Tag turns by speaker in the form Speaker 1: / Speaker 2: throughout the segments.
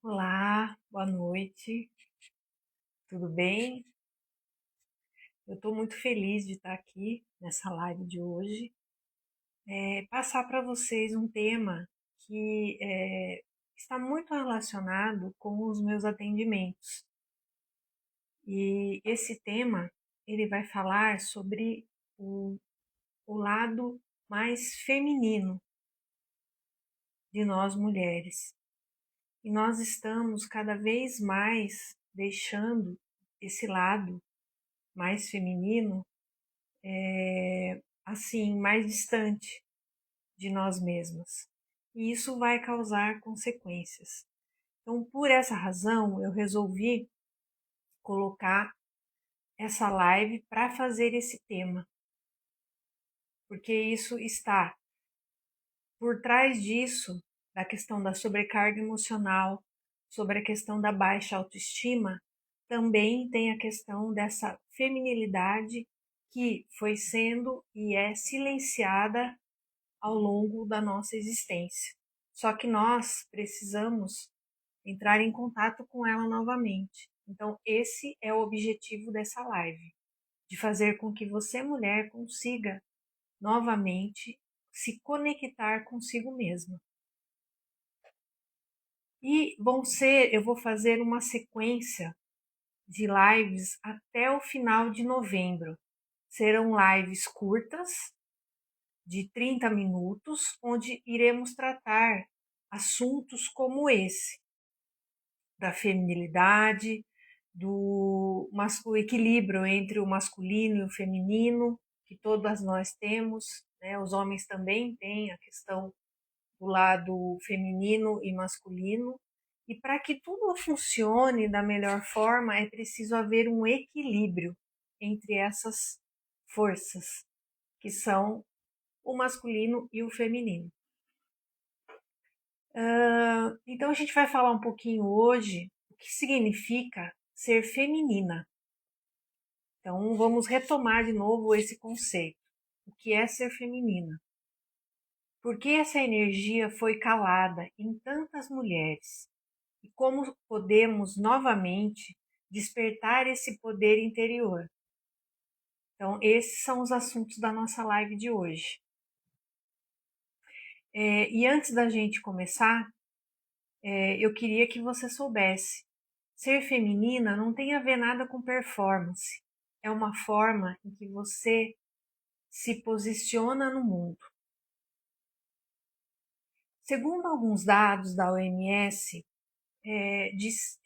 Speaker 1: Olá, boa noite, tudo bem? Eu estou muito feliz de estar aqui nessa live de hoje. Passar para vocês um tema que está muito relacionado com os meus atendimentos. E esse tema, ele vai falar sobre o, o lado mais feminino de nós mulheres. E nós estamos cada vez mais deixando esse lado mais feminino assim, mais distante de nós mesmas. E isso vai causar consequências. Então, por essa razão, eu resolvi colocar essa live para fazer esse tema, porque isso está por trás disso, da questão da sobrecarga emocional, sobre a questão da baixa autoestima, também tem a questão dessa feminilidade que foi sendo e é silenciada ao longo da nossa existência. Só que nós precisamos entrar em contato com ela novamente. Então, esse é o objetivo dessa live, de fazer com que você, mulher, consiga novamente se conectar consigo mesma. E eu vou fazer uma sequência de lives até o final de novembro. Serão lives curtas, de 30 minutos, onde iremos tratar assuntos como esse, da feminilidade, o equilíbrio entre o masculino e o feminino, que todas nós temos, né? Os homens também têm a questão do lado feminino e masculino. E para que tudo funcione da melhor forma, é preciso haver um equilíbrio entre essas forças, que são o masculino e o feminino. Então a gente vai falar um pouquinho hoje o que significa ser feminina. Então vamos retomar de novo esse conceito. O que é ser feminina? Por que essa energia foi calada em tantas mulheres? E como podemos novamente despertar esse poder interior? Então, esses são os assuntos da nossa live de hoje. E antes da gente começar, eu queria que você soubesse. Ser feminina não tem a ver nada com performance. É uma forma em que você se posiciona no mundo. Segundo alguns dados da OMS,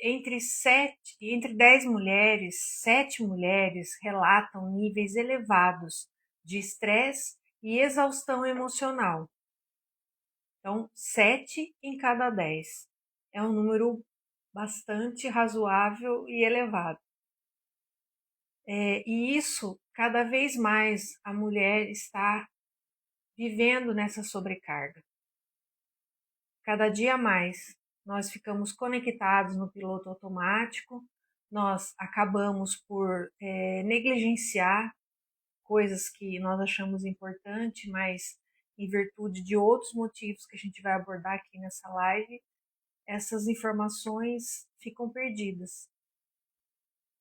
Speaker 1: entre 10 mulheres, 7 mulheres relatam níveis elevados de estresse e exaustão emocional. Então, 7 em cada 10. É um número bastante razoável e elevado. E isso, cada vez mais, a mulher está vivendo nessa sobrecarga. Cada dia mais, nós ficamos conectados no piloto automático, nós acabamos por negligenciar coisas que nós achamos importante, mas em virtude de outros motivos que a gente vai abordar aqui nessa live, essas informações ficam perdidas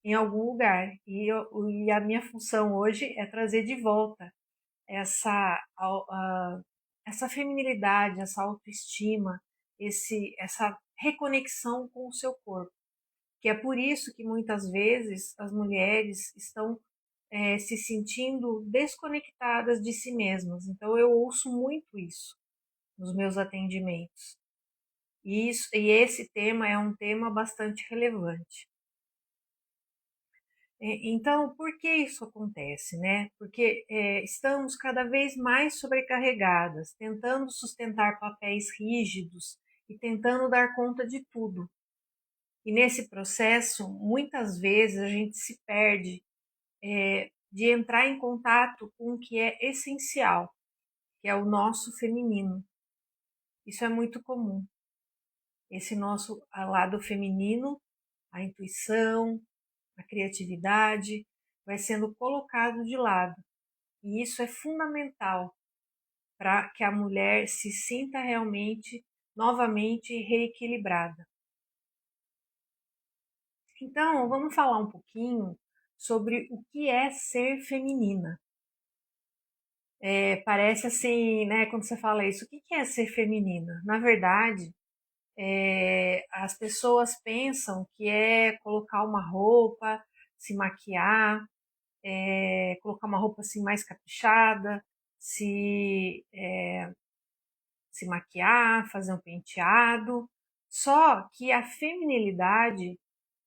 Speaker 1: em algum lugar. E a minha função hoje é trazer de volta essa feminilidade, essa autoestima, essa reconexão com o seu corpo. Que é por isso que muitas vezes as mulheres estão se sentindo desconectadas de si mesmas. Então eu ouço muito isso nos meus atendimentos. E esse tema é um tema bastante relevante. Então, por que isso acontece, né? Porque estamos cada vez mais sobrecarregadas, tentando sustentar papéis rígidos e tentando dar conta de tudo. E nesse processo, muitas vezes a gente se perde de entrar em contato com o que é essencial, que é o nosso feminino. Isso é muito comum. Esse nosso lado feminino, a intuição, a criatividade, vai sendo colocado de lado. E isso é fundamental para que a mulher se sinta realmente, novamente reequilibrada. Então, vamos falar um pouquinho sobre o que é ser feminina. Parece assim, né, quando você fala isso, o que é ser feminina? Na verdade, as pessoas pensam que é colocar uma roupa, se maquiar, colocar uma roupa assim mais caprichada, se maquiar, fazer um penteado. Só que a feminilidade,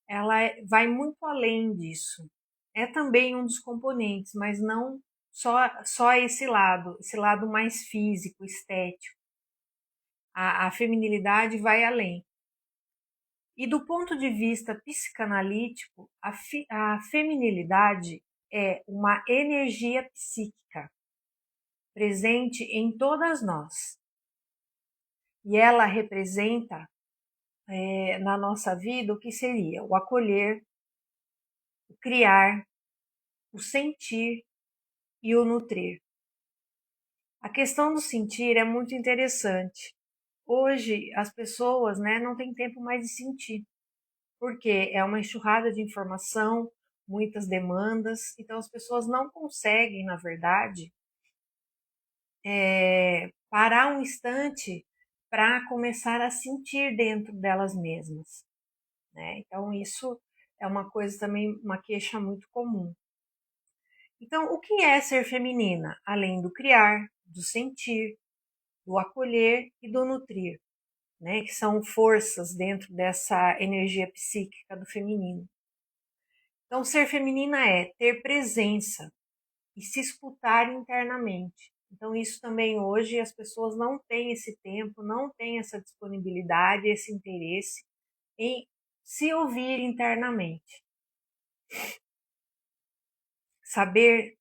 Speaker 1: ela vai muito além disso. É também um dos componentes, mas não só esse lado mais físico, estético. A feminilidade vai além. E do ponto de vista psicanalítico, a feminilidade é uma energia psíquica presente em todas nós. E ela representa na nossa vida o que seria o acolher, o criar, o sentir e o nutrir. A questão do sentir é muito interessante. Hoje as pessoas, né, não têm tempo mais de sentir, porque é uma enxurrada de informação, muitas demandas, então as pessoas não conseguem, na verdade, parar um instante para começar a sentir dentro delas mesmas, né? Então isso é uma coisa também, uma queixa muito comum. Então, o que é ser feminina? Além do criar, do sentir, do acolher e do nutrir, né? Que são forças dentro dessa energia psíquica do feminino. Então, ser feminina é ter presença e se escutar internamente. Então, isso também hoje as pessoas não têm esse tempo, não têm essa disponibilidade, esse interesse em se ouvir internamente. Saber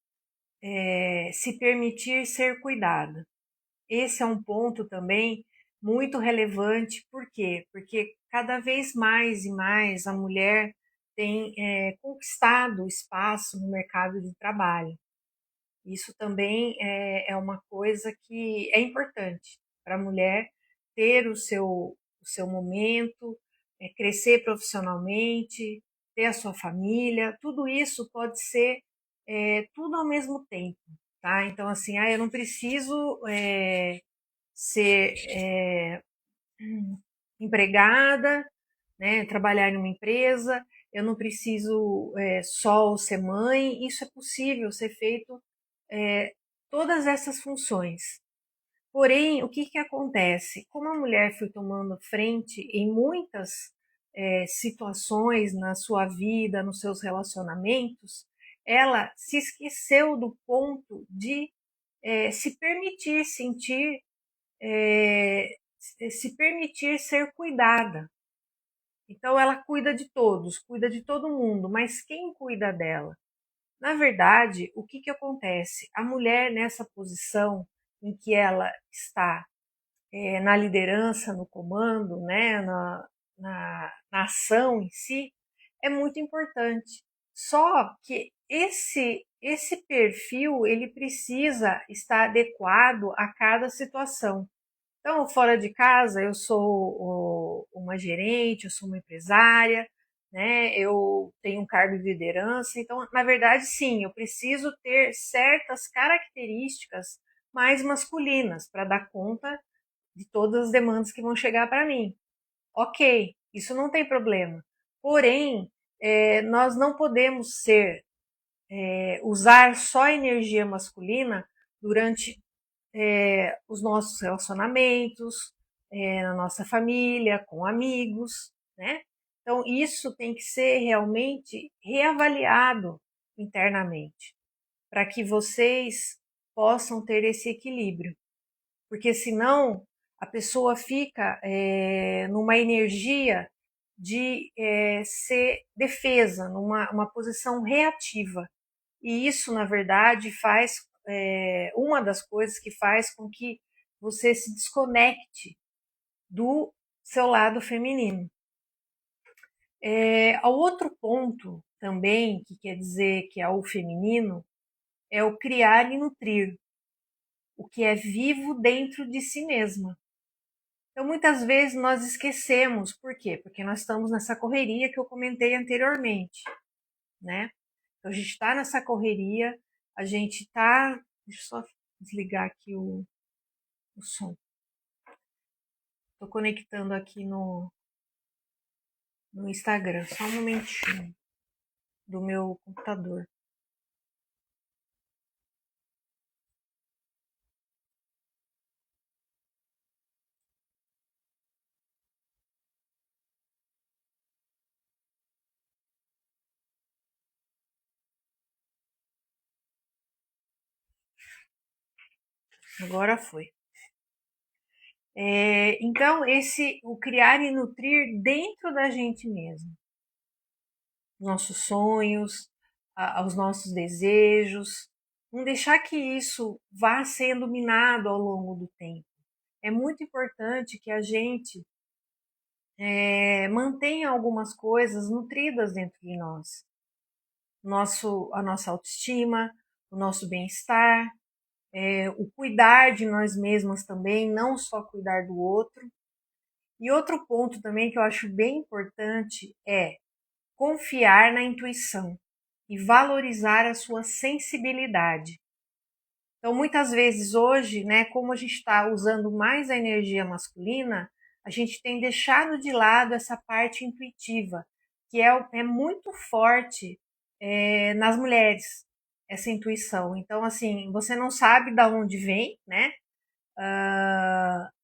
Speaker 1: se permitir ser cuidada. Esse é um ponto também muito relevante, por quê? Porque cada vez mais e mais a mulher tem conquistado espaço no mercado de trabalho. Isso também é uma coisa que é importante para a mulher ter o seu momento, crescer profissionalmente, ter a sua família, tudo isso pode ser tudo ao mesmo tempo, tá? Então, assim, eu não preciso ser empregada, né, trabalhar em uma empresa, eu não preciso só ser mãe, isso é possível ser feito todas essas funções. Porém, o que, que acontece? Como a mulher foi tomando frente em muitas situações na sua vida, nos seus relacionamentos, ela se esqueceu do ponto de se permitir sentir, se permitir ser cuidada. Então, ela cuida de todos, cuida de todo mundo, mas quem cuida dela? Na verdade, o que, que acontece? A mulher nessa posição em que ela está na liderança, no comando, né, na ação em si, é muito importante. Só que esse perfil ele precisa estar adequado a cada situação. Então, fora de casa, eu sou uma gerente, eu sou uma empresária, né? Eu tenho um cargo de liderança. Então, na verdade, sim, eu preciso ter certas características mais masculinas para dar conta de todas as demandas que vão chegar para mim. Ok, isso não tem problema. Porém, nós não podemos usar só energia masculina durante os nossos relacionamentos, na nossa família, com amigos, né? Então, isso tem que ser realmente reavaliado internamente, para que vocês possam ter esse equilíbrio. Porque senão a pessoa fica numa energia de ser defesa, numa uma posição reativa. E isso, na verdade, faz uma das coisas que faz com que você se desconecte do seu lado feminino. O outro ponto também, que quer dizer que é o feminino, é o criar e nutrir, o que é vivo dentro de si mesma. Então, muitas vezes nós esquecemos. Por quê? Porque nós estamos nessa correria que eu comentei anteriormente, né? Então, a gente está nessa correria, a gente está... Deixa eu só desligar aqui o som. Estou conectando aqui no Instagram, só um momentinho, do meu computador. Agora foi. Então, o criar e nutrir dentro da gente mesmo. Nossos sonhos, os nossos desejos. Não deixar que isso vá sendo minado ao longo do tempo. É muito importante que a gente mantenha algumas coisas nutridas dentro de nós. A nossa autoestima, o nosso bem-estar, o cuidar de nós mesmas também, não só cuidar do outro. E outro ponto também que eu acho bem importante é confiar na intuição e valorizar a sua sensibilidade. Então, muitas vezes hoje, né, como a gente está usando mais a energia masculina, a gente tem deixado de lado essa parte intuitiva, que é muito forte nas mulheres, essa intuição. Então, assim, você não sabe de onde vem, né?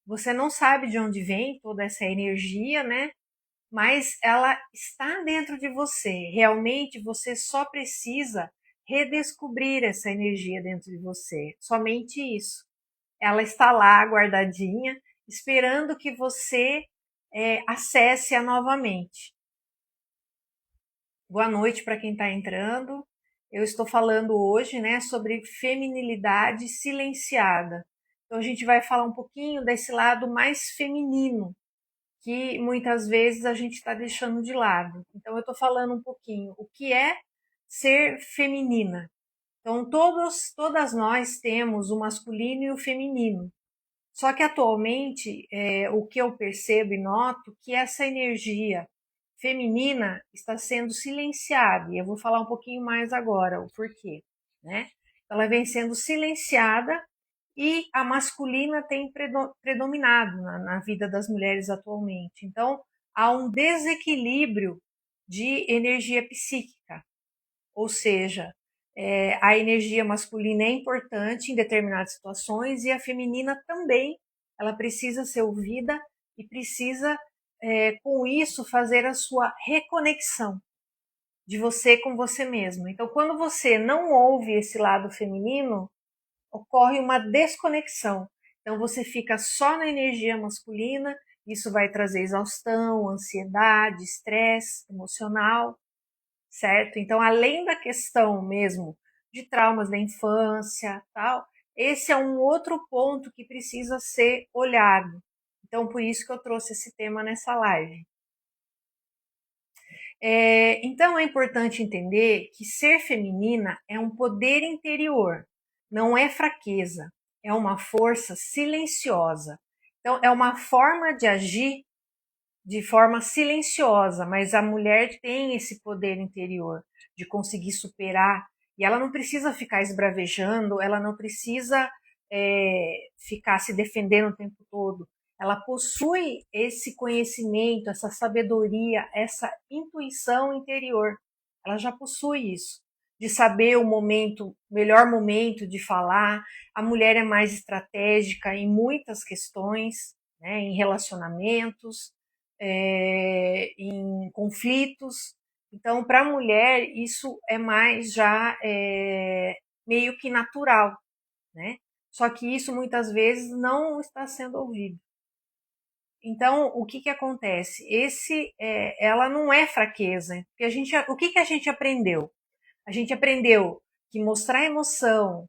Speaker 1: Você não sabe de onde vem toda essa energia, né? Mas ela está dentro de você. Realmente você só precisa redescobrir essa energia dentro de você. Somente isso. Ela está lá guardadinha, esperando que você acesse-a novamente. Boa noite para quem está entrando. Eu estou falando hoje, né, sobre feminilidade silenciada. Então a gente vai falar um pouquinho desse lado mais feminino, que muitas vezes a gente está deixando de lado. Então eu estou falando um pouquinho o que é ser feminina. Então todas nós temos o masculino e o feminino. Só que atualmente o que eu percebo e noto que essa energia feminina está sendo silenciada. E eu vou falar um pouquinho mais agora o porquê, né? Ela vem sendo silenciada e a masculina tem predominado na vida das mulheres atualmente. Então, há um desequilíbrio de energia psíquica, ou seja, a energia masculina é importante em determinadas situações e a feminina também, ela precisa ser ouvida e precisa, com isso, fazer a sua reconexão de você com você mesmo. Então, quando você não ouve esse lado feminino, ocorre uma desconexão. Então você fica só na energia masculina, isso vai trazer exaustão, ansiedade, estresse emocional, certo? Então, além da questão mesmo de traumas da infância, tal, esse é um outro ponto que precisa ser olhado. Então, por isso que eu trouxe esse tema nessa live. Então, é importante entender que ser feminina é um poder interior, não é fraqueza, é uma força silenciosa. Então, é uma forma de agir de forma silenciosa, mas a mulher tem esse poder interior de conseguir superar e ela não precisa ficar esbravejando, ela não precisa ficar se defendendo o tempo todo. Ela possui esse conhecimento, essa sabedoria, essa intuição interior. Ela já possui isso, de saber o melhor momento de falar. A mulher é mais estratégica em muitas questões, né, em relacionamentos, em conflitos. Então, para a mulher, isso é mais já meio que natural, né? Só que isso muitas vezes não está sendo ouvido. Então, o que acontece? Ela não é fraqueza. Porque o que a gente aprendeu? A gente aprendeu que mostrar emoção,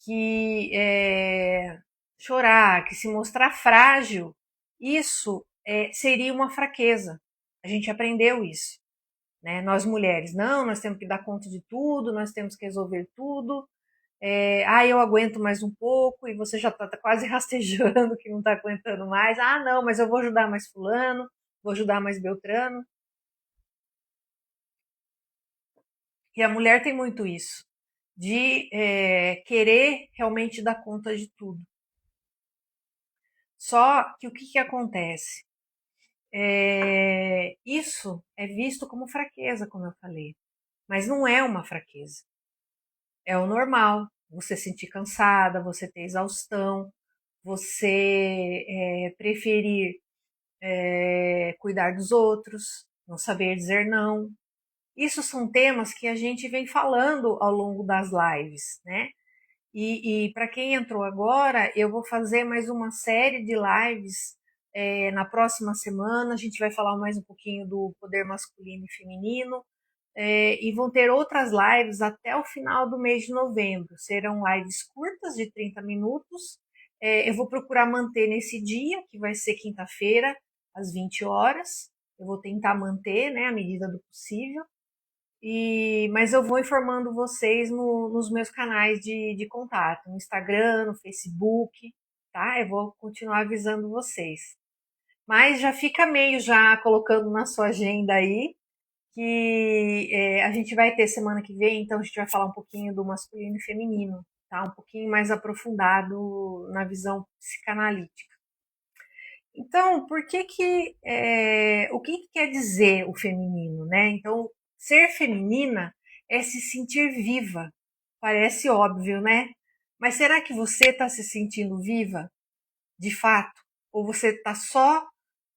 Speaker 1: que chorar, que se mostrar frágil, isso seria uma fraqueza. A gente aprendeu isso, né? Nós mulheres, não, nós temos que dar conta de tudo, nós temos que resolver tudo. Eu aguento mais um pouco, e você já tá quase rastejando que não tá aguentando mais. Ah, não, mas eu vou ajudar mais fulano, vou ajudar mais Beltrano. E a mulher tem muito isso, de querer realmente dar conta de tudo. Só que o que, que acontece? Isso é visto como fraqueza, como eu falei. Mas não é uma fraqueza. É o normal. Você sentir cansada, você ter exaustão, você preferir cuidar dos outros, não saber dizer não. Isso são temas que a gente vem falando ao longo das lives, né? E para quem entrou agora, eu vou fazer mais uma série de lives na próxima semana. A gente vai falar mais um pouquinho do poder masculino e feminino. E vão ter outras lives até o final do mês de novembro. Serão lives curtas, de 30 minutos. Eu vou procurar manter nesse dia, que vai ser quinta-feira, às 20 horas. Eu vou tentar manter, né, à medida do possível. Mas eu vou informando vocês nos meus canais de contato, no Instagram, no Facebook, tá? Eu vou continuar avisando vocês. Mas já fica meio já colocando na sua agenda aí que a gente vai ter semana que vem, então a gente vai falar um pouquinho do masculino e feminino, tá? Um pouquinho mais aprofundado na visão psicanalítica. Então, o que quer dizer o feminino, né? Então, ser feminina é se sentir viva. Parece óbvio, né? Mas será que você está se sentindo viva, de fato? Ou você está só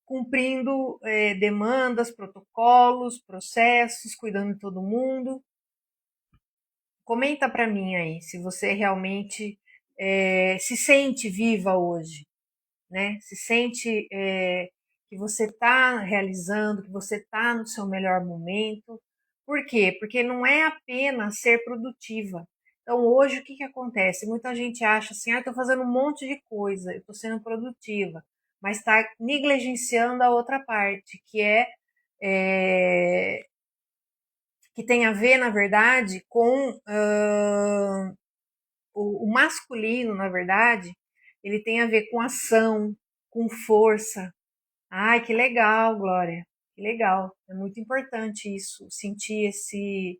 Speaker 1: cumprindo demandas, protocolos, processos, cuidando de todo mundo? Comenta para mim aí se você realmente se sente viva hoje, né? Se sente que você está realizando, que você está no seu melhor momento. Por quê? Porque não é apenas ser produtiva. Então, hoje, o que, que acontece? Muita gente acha assim, estou fazendo um monte de coisa, eu estou sendo produtiva, mas está negligenciando a outra parte, é, que tem a ver, na verdade, com o masculino, na verdade, ele tem a ver com ação, com força. Ai, que legal, Glória. Que legal. É muito importante isso, sentir esse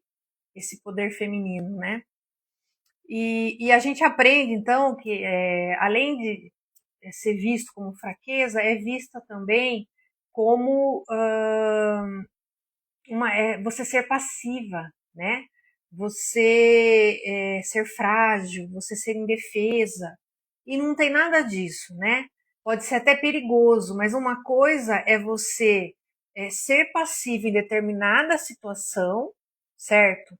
Speaker 1: poder feminino, né? E a gente aprende, então, que além de ser visto como fraqueza, é vista também como você ser passiva, né? Você ser frágil, você ser indefesa. E não tem nada disso, né? Pode ser até perigoso, mas uma coisa é você ser passivo em determinada situação, certo?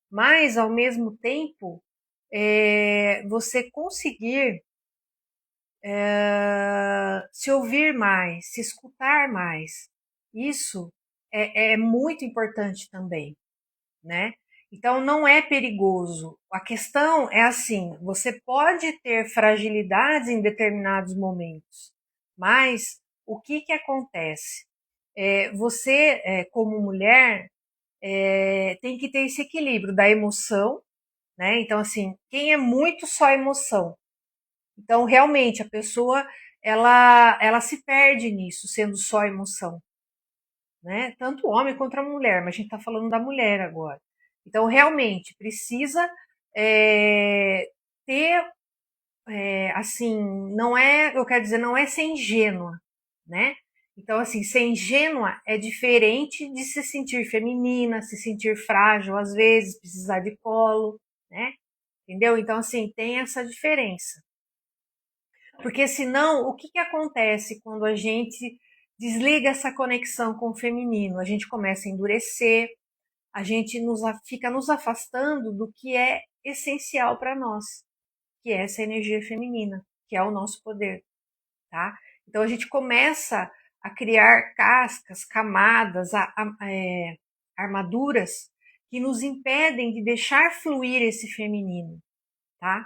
Speaker 1: Mas, ao mesmo tempo, você conseguir se ouvir mais, se escutar mais. Isso é muito importante também, né? Então não é perigoso. A questão é assim, você pode ter fragilidades em determinados momentos, mas o que que acontece? Você, como mulher, tem que ter esse equilíbrio da emoção, né? Então assim, quem é muito só emoção, então realmente a pessoa ela se perde nisso, sendo só emoção, né? Tanto o homem quanto a mulher, mas a gente está falando da mulher agora. Então, realmente, precisa é, ter, assim, não é, eu quero dizer, não é ser ingênua, né? Então, assim, ser ingênua é diferente de se sentir feminina, se sentir frágil, às vezes, precisar de colo, né? Entendeu? Então, assim, tem essa diferença. Porque senão, o que, que acontece quando a gente desliga essa conexão com o feminino? A gente começa a endurecer, a gente fica nos afastando do que é essencial para nós, que é essa energia feminina, que é o nosso poder, tá? Então a gente começa a criar cascas, camadas, armaduras que nos impedem de deixar fluir esse feminino, tá?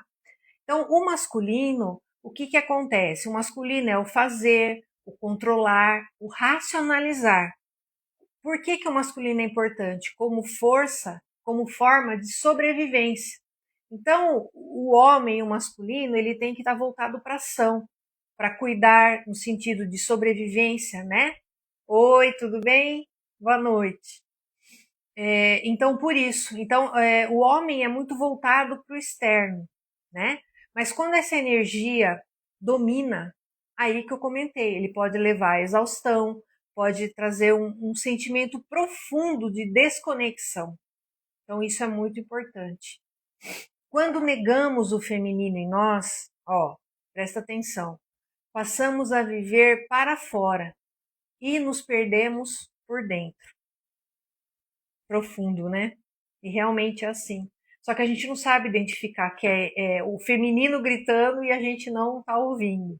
Speaker 1: Então, o masculino, o que que acontece? O masculino é o fazer, o controlar, o racionalizar. Por que o masculino é importante? Como força, como forma de sobrevivência. Então, o homem, o masculino, ele tem que estar voltado para ação, para cuidar no sentido de sobrevivência, né? Oi, tudo bem? Boa noite. Então, por isso, o homem é muito voltado para o externo, né? Mas quando essa energia domina, aí que eu comentei, ele pode levar à exaustão, pode trazer um sentimento profundo de desconexão. Então, isso é muito importante. Quando negamos o feminino em nós, ó, presta atenção, passamos a viver para fora e nos perdemos por dentro. Profundo, né? E realmente é assim. Só que a gente não sabe identificar que é o feminino gritando e a gente não está ouvindo.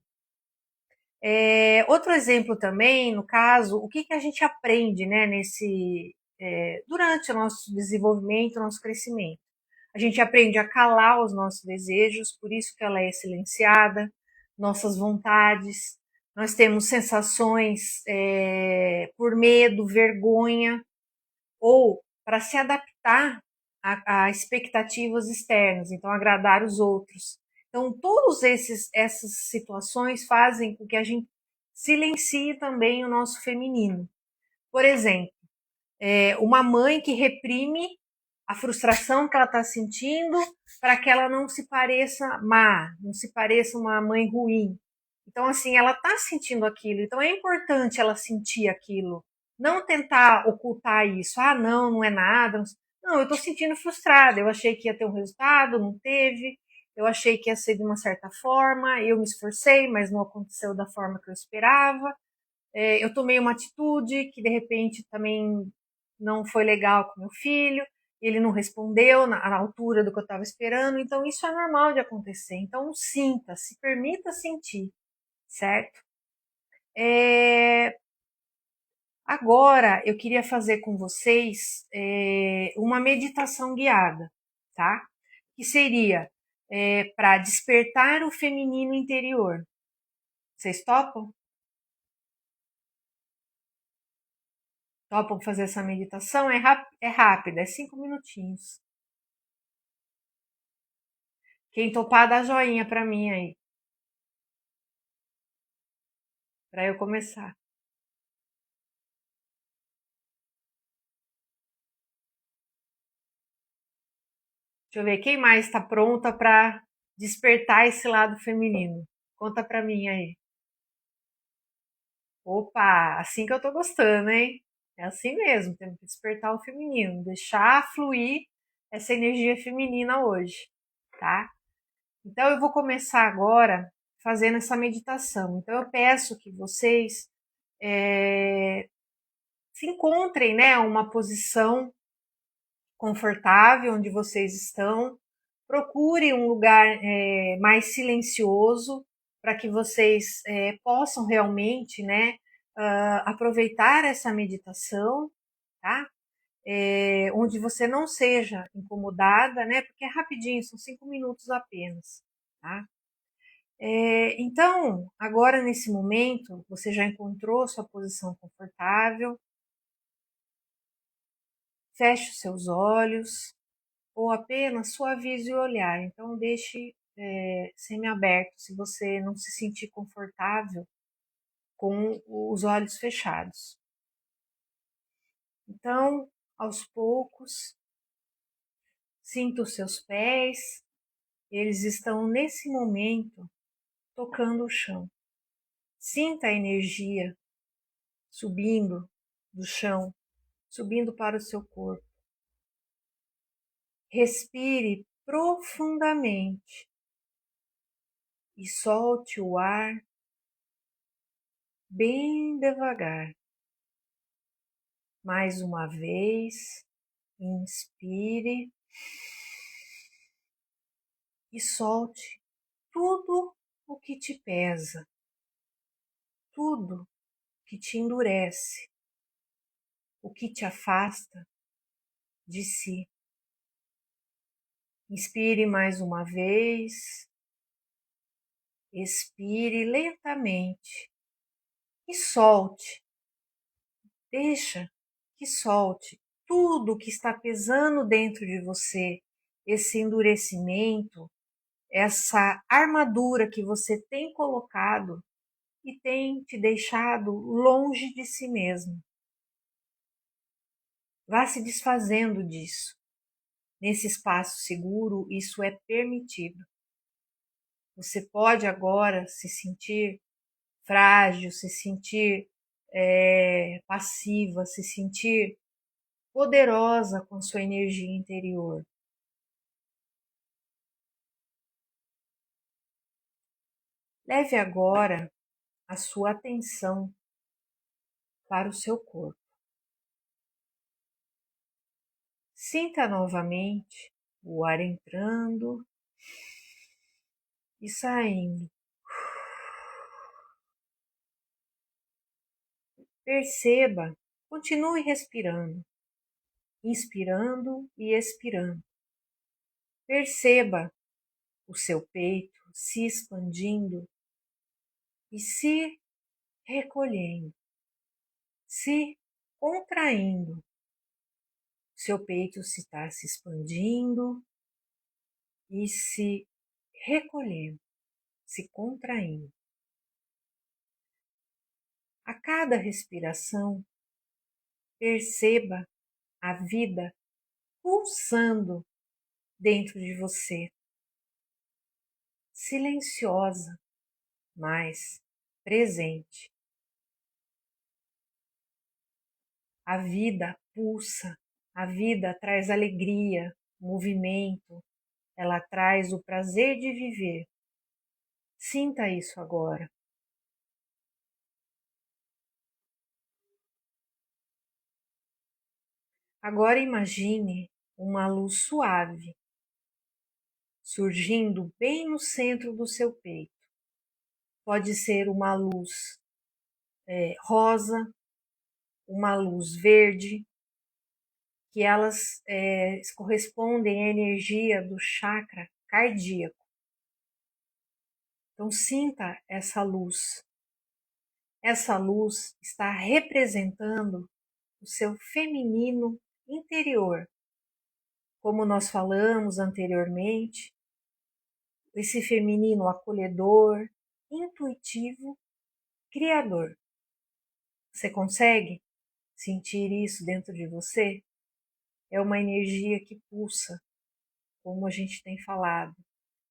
Speaker 1: Outro exemplo também, no caso, o que, que a gente aprende, né, durante o nosso desenvolvimento, o nosso crescimento. A gente aprende a calar os nossos desejos, por isso que ela é silenciada, nossas vontades. Nós temos sensações por medo, vergonha, ou para se adaptar a expectativas externas, então agradar os outros. Então, essas situações fazem com que a gente silencie também o nosso feminino. Por exemplo, uma mãe que reprime a frustração que ela está sentindo para que ela não se pareça má, não se pareça uma mãe ruim. Então, assim, ela está sentindo aquilo, então é importante ela sentir aquilo. Não tentar ocultar isso. Ah, não, não é nada. Não, eu estou sentindo frustrada. Eu achei que ia ter um resultado, não teve. Eu achei que ia ser de uma certa forma. Eu me esforcei, mas não aconteceu da forma que eu esperava. Eu tomei uma atitude que de repente também não foi legal com meu filho, ele não respondeu na altura do que eu estava esperando, então isso é normal de acontecer. Então sinta, se permita sentir, certo? Agora eu queria fazer com vocês uma meditação guiada, tá? Que seria para despertar o feminino interior. Vocês topam? Topam fazer essa meditação? É rápida, é 5 minutinhos. Quem topar, dá joinha pra mim aí, pra eu começar. Deixa eu ver, quem mais tá pronta pra despertar esse lado feminino? Conta pra mim aí. Opa, assim que eu tô gostando, hein? É assim mesmo, temos que despertar o feminino, deixar fluir essa energia feminina hoje, tá? Então eu vou começar agora fazendo essa meditação. Então eu peço que vocês se encontrem, né, uma posição confortável onde vocês estão. Procure um lugar mais silencioso para que vocês possam realmente, né, aproveitar essa meditação, tá? Onde você não seja incomodada, né? Porque é rapidinho, são 5 minutos apenas, tá? Então, agora nesse momento, você já encontrou sua posição confortável, feche os seus olhos ou apenas suavize o olhar. Então, deixe semi-aberto se você não se sentir confortável com os olhos fechados. Então, aos poucos, sinta os seus pés, eles estão nesse momento tocando o chão. Sinta a energia subindo do chão, subindo para o seu corpo. Respire profundamente e solte o ar bem devagar. Mais uma vez, inspire e solte tudo o que te pesa, tudo que te endurece, o que te afasta de si. Inspire mais uma vez, expire lentamente e solte. Deixa que solte tudo o que está pesando dentro de você, esse endurecimento, essa armadura que você tem colocado e tem te deixado longe de si mesmo. Vá se desfazendo disso. Nesse espaço seguro, isso é permitido. Você pode agora se sentir frágil, se sentir passiva, se sentir poderosa com a sua energia interior. Leve agora a sua atenção para o seu corpo. Sinta novamente o ar entrando e saindo. Perceba, continue respirando, inspirando e expirando. Perceba o seu peito se expandindo e se recolhendo, se contraindo. Seu peito está se expandindo e se recolhendo, se contraindo. A cada respiração, perceba a vida pulsando dentro de você, silenciosa, mas presente. A vida pulsa, a vida traz alegria, movimento, ela traz o prazer de viver. Sinta isso agora. Agora imagine uma luz suave surgindo bem no centro do seu peito. Pode ser uma luz rosa, uma luz verde, que elas correspondem à energia do chakra cardíaco. Então sinta essa luz. Essa luz está representando o seu feminino interior. Como nós falamos anteriormente, esse feminino acolhedor, intuitivo, criador. Você consegue sentir isso dentro de você? É uma energia que pulsa, como a gente tem falado.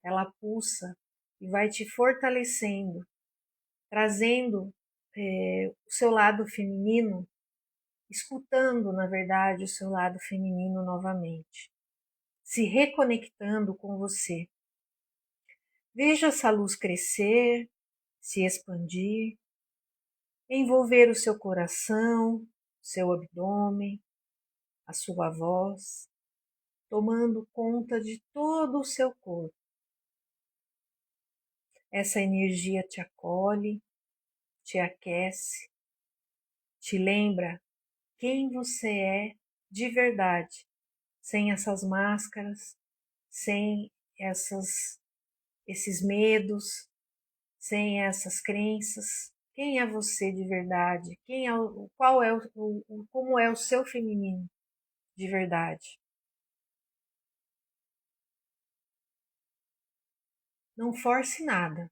Speaker 1: Ela pulsa e vai te fortalecendo, trazendo o seu lado feminino, escutando, na verdade, o seu lado feminino novamente, se reconectando com você. Veja essa luz crescer, se expandir, envolver o seu coração, seu abdômen, a sua voz, tomando conta de todo o seu corpo. Essa energia te acolhe, te aquece, te lembra quem você é de verdade, sem essas máscaras, sem esses medos, sem essas crenças. Quem é você de verdade? Como é o seu feminino de verdade? Não force nada,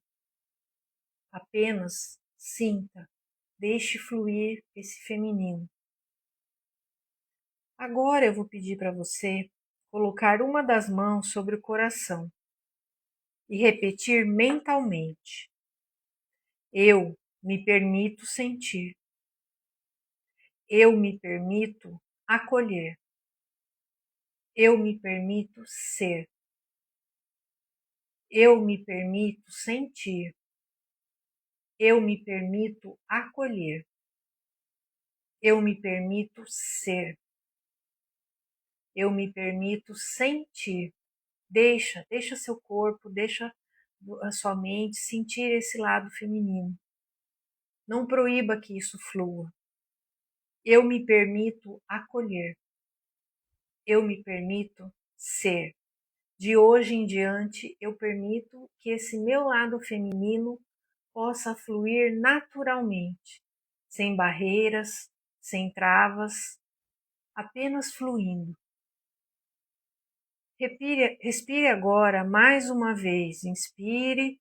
Speaker 1: apenas sinta, deixe fluir esse feminino. Agora eu vou pedir para você colocar uma das mãos sobre o coração e repetir mentalmente: eu me permito sentir, eu me permito acolher, eu me permito ser, eu me permito sentir, eu me permito acolher, eu me permito ser, eu me permito sentir. Deixa seu corpo, deixa a sua mente sentir esse lado feminino. Não proíba que isso flua. Eu me permito acolher. Eu me permito ser. De hoje em diante, eu permito que esse meu lado feminino possa fluir naturalmente, sem barreiras, sem travas, apenas fluindo. Respire agora mais uma vez. Inspire.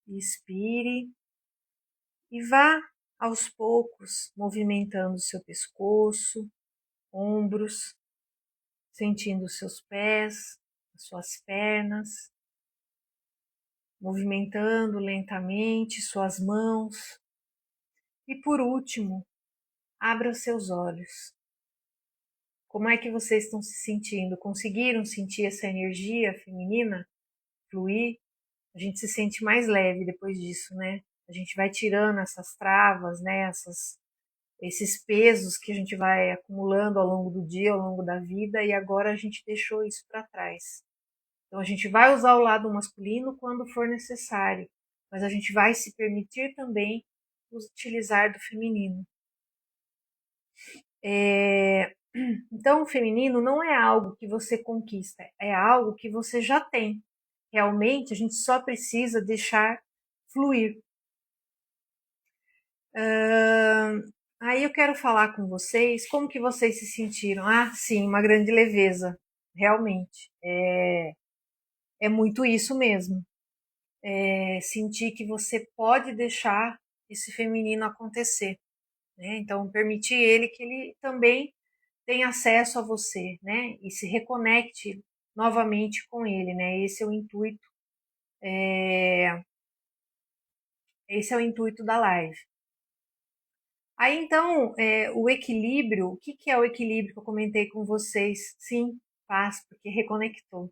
Speaker 1: Expire. E vá aos poucos movimentando seu pescoço, ombros, sentindo os seus pés, as suas pernas, movimentando lentamente suas mãos. E por último, abra os seus olhos. Como é que vocês estão se sentindo? Conseguiram sentir essa energia feminina fluir? A gente se sente mais leve depois disso, né? A gente vai tirando essas travas, né? Esses pesos que a gente vai acumulando ao longo do dia, ao longo da vida, e agora a gente deixou isso para trás. Então a gente vai usar o lado masculino quando for necessário, mas a gente vai se permitir também utilizar do feminino. Então o feminino não é algo que você conquista, é algo que você já tem. Realmente a gente só precisa deixar fluir. Aí eu quero falar com vocês como que vocês se sentiram. Ah, sim, uma grande leveza, realmente. É muito isso mesmo. Sentir que você pode deixar esse feminino acontecer, né? Então permitir ele que ele também tenha acesso a você, né? E se reconecte novamente com ele, né? Esse é o intuito. Esse é o intuito da live. Aí então, o equilíbrio, o que é o equilíbrio que eu comentei com vocês? Sim, paz, porque reconectou.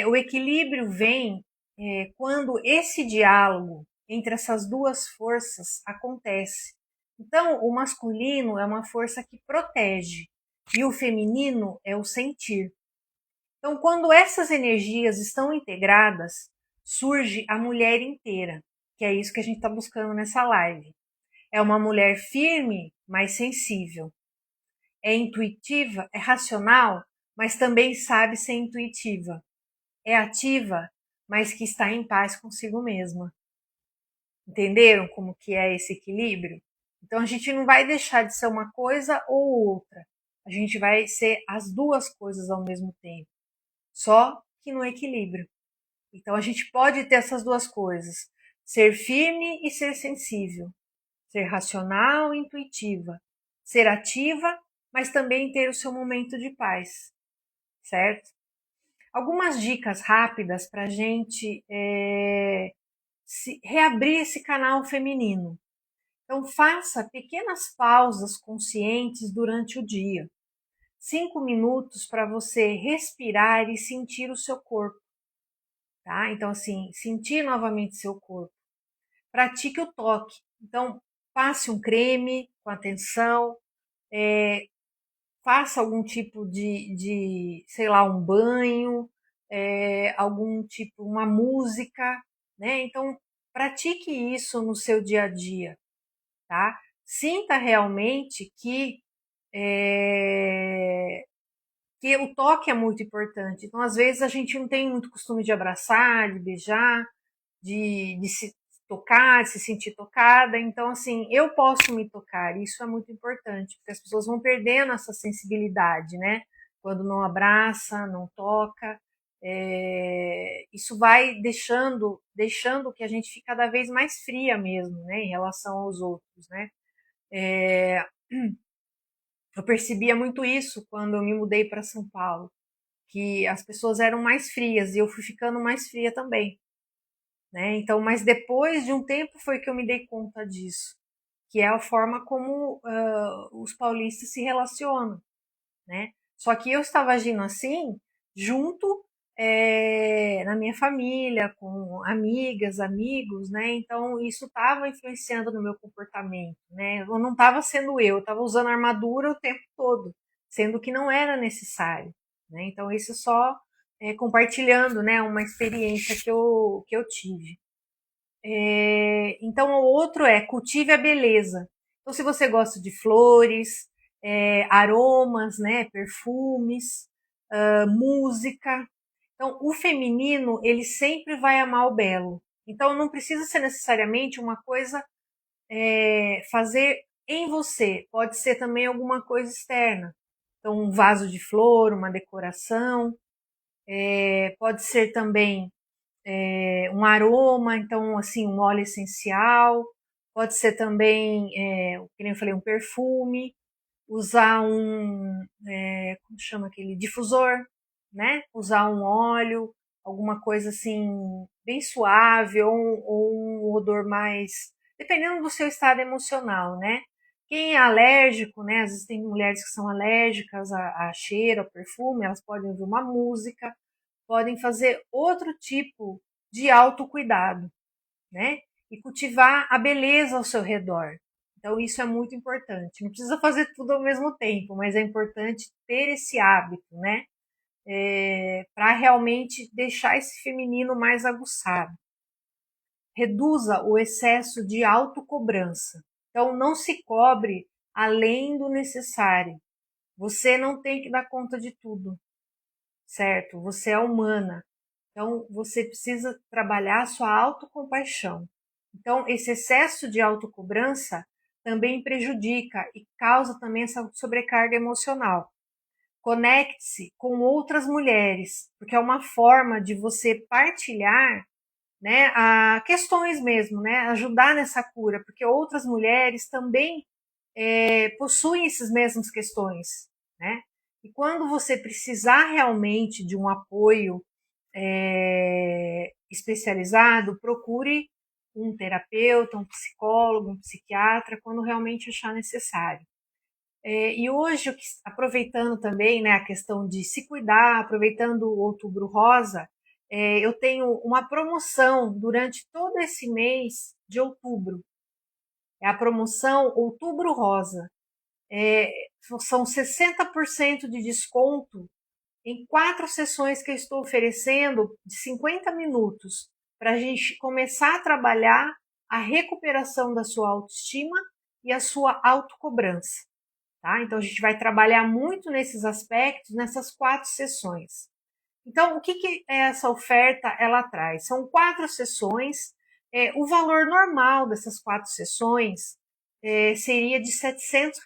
Speaker 1: O equilíbrio vem quando esse diálogo entre essas duas forças acontece. Então, o masculino é uma força que protege e o feminino é o sentir. Então, quando essas energias estão integradas, surge a mulher inteira, que é isso que a gente está buscando nessa live. É uma mulher firme, mas sensível. É intuitiva, é racional, mas também sabe ser intuitiva. É ativa, mas que está em paz consigo mesma. Entenderam como que é esse equilíbrio? Então a gente não vai deixar de ser uma coisa ou outra. A gente vai ser as duas coisas ao mesmo tempo, só que no equilíbrio. Então a gente pode ter essas duas coisas: ser firme e ser sensível, ser racional e intuitiva, ser ativa, mas também ter o seu momento de paz, certo? Algumas dicas rápidas para a gente reabrir esse canal feminino. Então, faça pequenas pausas conscientes durante o dia. 5 minutos para você respirar e sentir o seu corpo. Tá? Então, assim, sentir novamente seu corpo. Pratique o toque. Então, passe um creme com atenção, faça algum tipo sei lá, um banho, algum tipo, uma música, né? Então, pratique isso no seu dia a dia, tá? Sinta realmente que o toque é muito importante. Então, às vezes, a gente não tem muito costume de abraçar, de beijar, de se tocar, de se sentir tocada. Então, assim, eu posso me tocar, isso é muito importante, porque as pessoas vão perdendo essa sensibilidade, né? Quando não abraça, não toca. Isso vai deixando que a gente fique cada vez mais fria mesmo, né? Em relação aos outros, né? Eu percebia muito isso quando eu me mudei para São Paulo, que as pessoas eram mais frias e eu fui ficando mais fria também, né? Então, mas depois de um tempo foi que eu me dei conta disso, que é a forma como os paulistas se relacionam, né? Só que eu estava agindo assim junto na minha família, com amigas, amigos, né? Então isso estava influenciando no meu comportamento, né? Eu não estava sendo eu estava usando armadura o tempo todo, sendo que não era necessário, né? Então isso só compartilhando, né? Uma experiência que eu tive. Então o outro é cultive a beleza. Então se você gosta de flores, aromas, né? Perfumes, música. Então, o feminino, ele sempre vai amar o belo. Então, não precisa ser necessariamente uma coisa fazer em você. Pode ser também alguma coisa externa. Então, um vaso de flor, uma decoração, pode ser também um aroma, então, assim, um óleo essencial, pode ser também, como eu falei, um perfume, usar como chama aquele, difusor, né? Usar um óleo, alguma coisa assim, bem suave, ou um odor mais, dependendo do seu estado emocional, né? Quem é alérgico, né? Às vezes tem mulheres que são alérgicas a cheiro, a perfume, elas podem ouvir uma música, podem fazer outro tipo de autocuidado, né? E cultivar a beleza ao seu redor. Então, isso é muito importante. Não precisa fazer tudo ao mesmo tempo, mas é importante ter esse hábito, né? Para realmente deixar esse feminino mais aguçado. Reduza o excesso de autocobrança. Então, não se cobre além do necessário. Você não tem que dar conta de tudo, certo? Você é humana. Então, você precisa trabalhar a sua autocompaixão. Então, esse excesso de autocobrança também prejudica e causa também essa sobrecarga emocional. Conecte-se com outras mulheres, porque é uma forma de você partilhar, né, questões mesmo, né, ajudar nessa cura, porque outras mulheres também possuem essas mesmas questões, né? E quando você precisar realmente de um apoio especializado, procure um terapeuta, um psicólogo, um psiquiatra, quando realmente achar necessário. E hoje, aproveitando também, né, a questão de se cuidar, aproveitando o Outubro Rosa, eu tenho uma promoção durante todo esse mês de outubro. É a promoção Outubro Rosa. São 60% de desconto em 4 sessões que eu estou oferecendo de 50 minutos para a gente começar a trabalhar a recuperação da sua autoestima e a sua autocobrança. Tá? Então, a gente vai trabalhar muito nesses aspectos, nessas 4 sessões. Então, o que essa oferta ela traz? São 4 sessões. O valor normal dessas 4 sessões seria de R$ 700.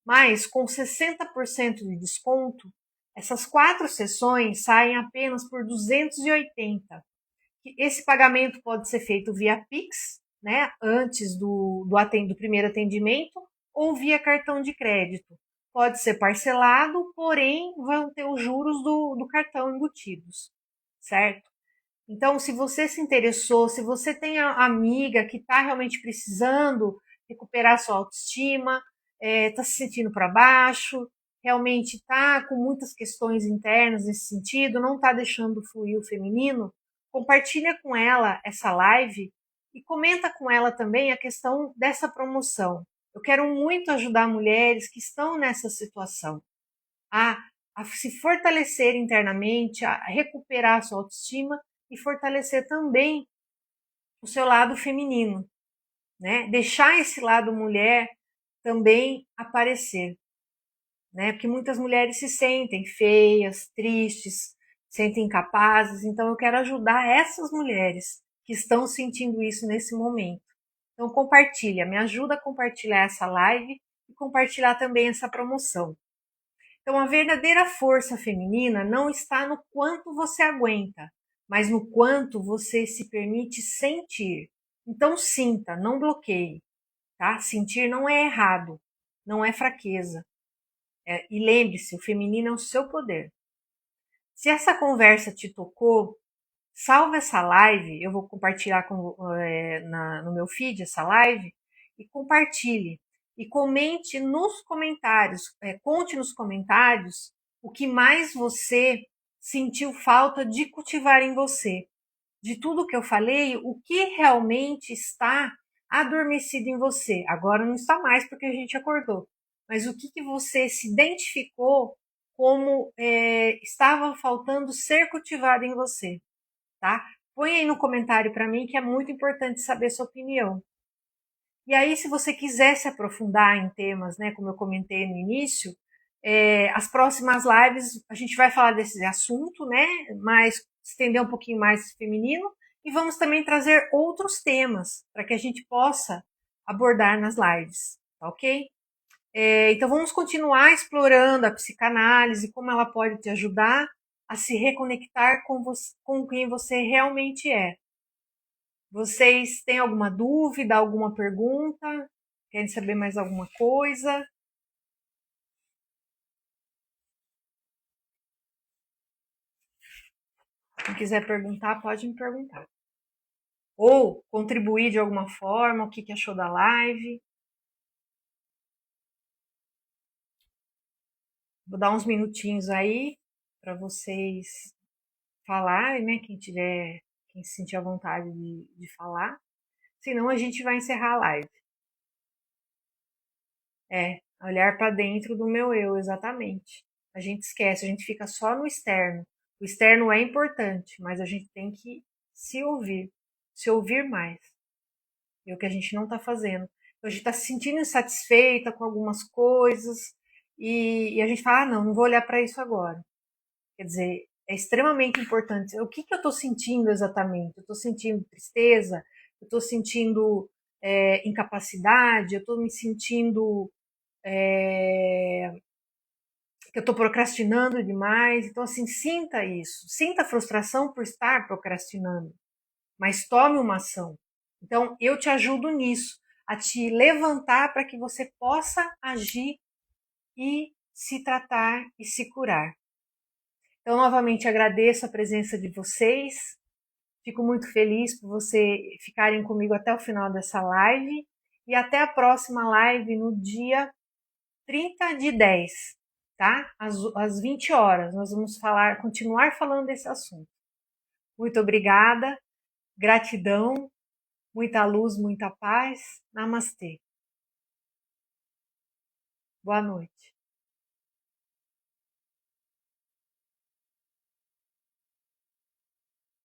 Speaker 1: Mas, com 60% de desconto, essas 4 sessões saem apenas por 280. Esse pagamento pode ser feito via Pix, né, antes do primeiro atendimento, ou via cartão de crédito. Pode ser parcelado, porém vão ter os juros do cartão embutidos, certo? Então, se você se interessou, se você tem a amiga que está realmente precisando recuperar sua autoestima, está se sentindo para baixo, realmente está com muitas questões internas nesse sentido, não está deixando fluir o feminino, compartilha com ela essa live e comenta com ela também a questão dessa promoção. Eu quero muito ajudar mulheres que estão nessa situação a, a se fortalecer internamente, a recuperar a sua autoestima e fortalecer também o seu lado feminino, né? Deixar esse lado mulher também aparecer, né? Porque muitas mulheres se sentem feias, tristes, sentem incapazes, então eu quero ajudar essas mulheres que estão sentindo isso nesse momento. Então compartilha, me ajuda a compartilhar essa live e compartilhar também essa promoção. Então a verdadeira força feminina não está no quanto você aguenta, mas no quanto você se permite sentir. Então sinta, não bloqueie, tá? Sentir não é errado, não é fraqueza. E lembre-se, o feminino é o seu poder. Se essa conversa te tocou, salva essa live, eu vou compartilhar no meu feed essa live, e compartilhe. E comente nos comentários, conte nos comentários o que mais você sentiu falta de cultivar em você. De tudo que eu falei, o que realmente está adormecido em você. Agora não está mais porque a gente acordou. Mas o que você se identificou como estava faltando ser cultivado em você, tá? Põe aí no comentário para mim que é muito importante saber sua opinião. E aí, se você quiser se aprofundar em temas, né, como eu comentei no início, as próximas lives a gente vai falar desse assunto, né, mas estender um pouquinho mais feminino e vamos também trazer outros temas para que a gente possa abordar nas lives, tá ok? Então vamos continuar explorando a psicanálise, como ela pode te ajudar a se reconectar com quem você realmente é. Vocês têm alguma dúvida, alguma pergunta? Querem saber mais alguma coisa? Quem quiser perguntar, pode me perguntar. Ou contribuir de alguma forma, o que achou da live. Vou dar uns minutinhos aí para vocês falarem, né? Quem se sentir à vontade de falar. Senão a gente vai encerrar a live. Olhar para dentro do meu eu, exatamente. A gente esquece, a gente fica só no externo. O externo é importante, mas a gente tem que se ouvir mais. É o que a gente não está fazendo. Então, a gente está se sentindo insatisfeita com algumas coisas e a gente fala, não vou olhar para isso agora. Quer dizer, é extremamente importante. O que eu estou sentindo exatamente? Eu estou sentindo tristeza? Eu estou sentindo incapacidade? Eu estou me sentindo que eu estou procrastinando demais? Então, assim, sinta isso. Sinta a frustração por estar procrastinando, mas tome uma ação. Então, eu te ajudo nisso, a te levantar para que você possa agir e se tratar e se curar. Então, novamente, agradeço a presença de vocês. Fico muito feliz por você ficarem comigo até o final dessa live. E até a próxima live no dia 30/10, tá? Às 20 horas. Nós vamos continuar falando desse assunto. Muito obrigada, gratidão, muita luz, muita paz. Namastê. Boa noite.